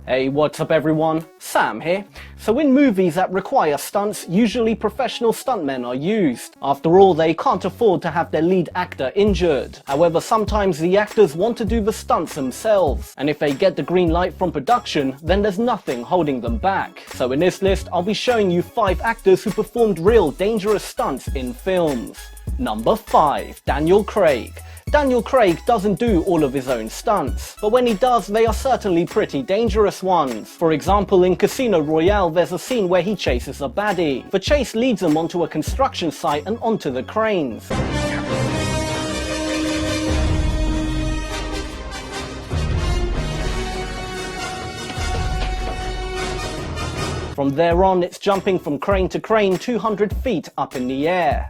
Hey, what's up everyone? Sam here. So in movies that require stunts, usually professional stuntmen are used. After all, they can't afford to have their lead actor injured. However, sometimes the actors want to do the stunts themselves, and if they get the green light from production, then there's nothing holding them back. So in this list, I'll be showing you 5 actors who performed real dangerous stunts in films. Number 5. Daniel Craig. Daniel Craig doesn't do all of his own stunts, but when he does, they are certainly pretty dangerous ones. For example, in Casino Royale, there's a scene where he chases a baddie. The chase leads him onto a construction site and onto the cranes. From there on, it's jumping from crane to crane 200 feet up in the air.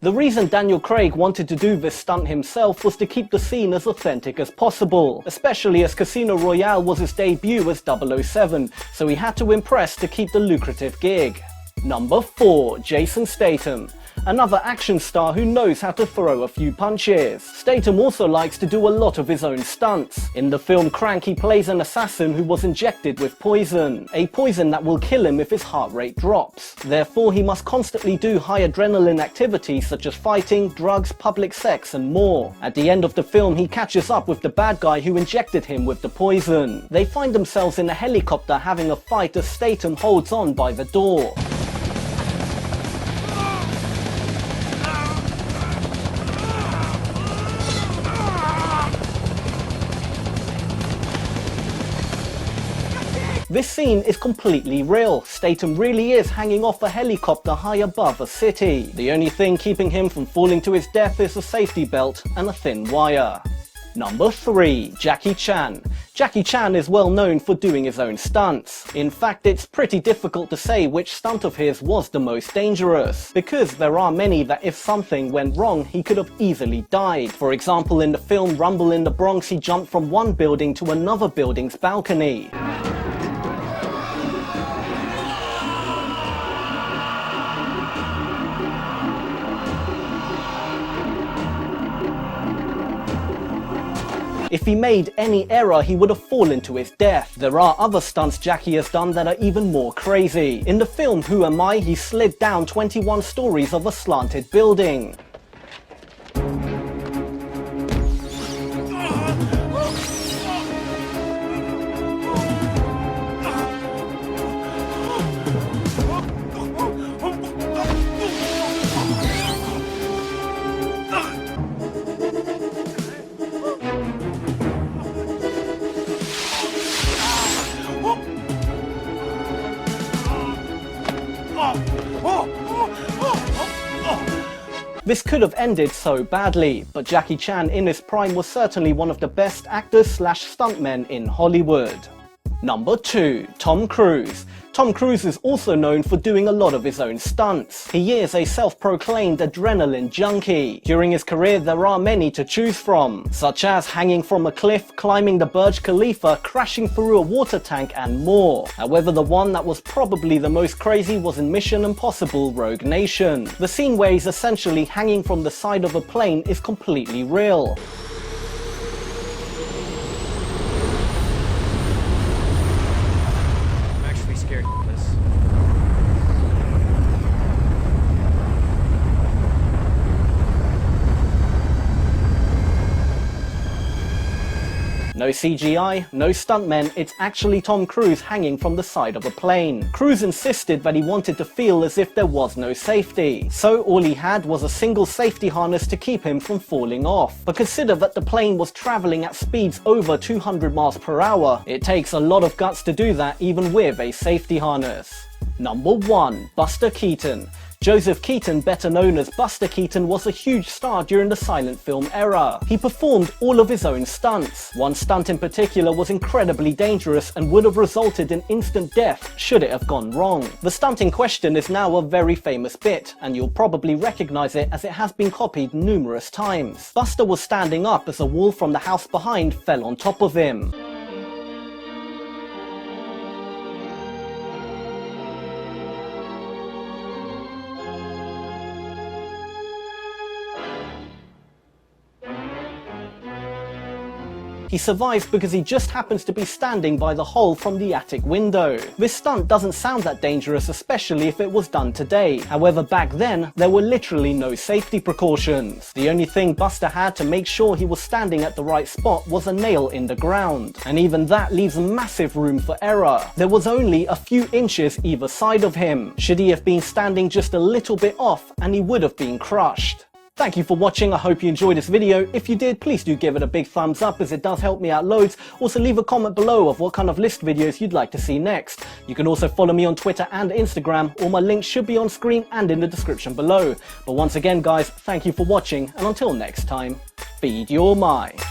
The reason Daniel Craig wanted to do this stunt himself was to keep the scene as authentic as possible, especially as Casino Royale was his debut as 007, so he had to impress to keep the lucrative gig. Number 4. Jason Statham. Another action star who knows how to throw a few punches. Statham also likes to do a lot of his own stunts. In the film Crank, he plays an assassin who was injected with poison, a poison that will kill him if his heart rate drops. Therefore, he must constantly do high adrenaline activities such as fighting, drugs, public sex, and more. At the end of the film, he catches up with the bad guy who injected him with the poison. They find themselves in a helicopter having a fight as Statham holds on by the door. This scene is completely real. Statham really is hanging off a helicopter high above a city. The only thing keeping him from falling to his death is a safety belt and a thin wire. Number 3. Jackie Chan. Jackie Chan is well known for doing his own stunts. In fact, it's pretty difficult to say which stunt of his was the most dangerous, because there are many that if something went wrong, he could have easily died. For example, in the film Rumble in the Bronx, he jumped from one building to another building's balcony. If he made any error, he would have fallen to his death. There are other stunts Jackie has done that are even more crazy. In the film Who Am I?, he slid down 21 stories of a slanted building. This could have ended so badly, but Jackie Chan in his prime was certainly one of the best actors/stuntmen in Hollywood. Number 2. Tom Cruise. Tom Cruise is also known for doing a lot of his own stunts. He is a self-proclaimed adrenaline junkie. During his career, there are many to choose from, such as hanging from a cliff, climbing the Burj Khalifa, crashing through a water tank, and more. However, the one that was probably the most crazy was in Mission Impossible: Rogue Nation. The scene where he's essentially hanging from the side of a plane is completely real. No CGI, no stuntmen, it's actually Tom Cruise hanging from the side of a plane. Cruise insisted that he wanted to feel as if there was no safety, so all he had was a single safety harness to keep him from falling off. But consider that the plane was traveling at speeds over 200 miles per hour. It takes a lot of guts to do that even with a safety harness. Number 1. Buster Keaton. Joseph Keaton, better known as Buster Keaton, was a huge star during the silent film era. He performed all of his own stunts. One stunt in particular was incredibly dangerous and would have resulted in instant death should it have gone wrong. The stunt in question is now a very famous bit, and you'll probably recognize it as it has been copied numerous times. Buster was standing up as a wall from the house behind fell on top of him. He survives because he just happens to be standing by the hole from the attic window. This stunt doesn't sound that dangerous, especially if it was done today. However, back then, there were literally no safety precautions. The only thing Buster had to make sure he was standing at the right spot was a nail in the ground. And even that leaves massive room for error. There was only a few inches either side of him. Should he have been standing just a little bit off, and he would have been crushed. Thank you for watching. I hope you enjoyed this video. If you did, please do give it a big thumbs up, as it does help me out loads. Also, leave a comment below of what kind of list videos you'd like to see next. You can also follow me on Twitter and Instagram. All my links should be on screen and in the description below. But once again, guys, thank you for watching, and until next time, feed your mind.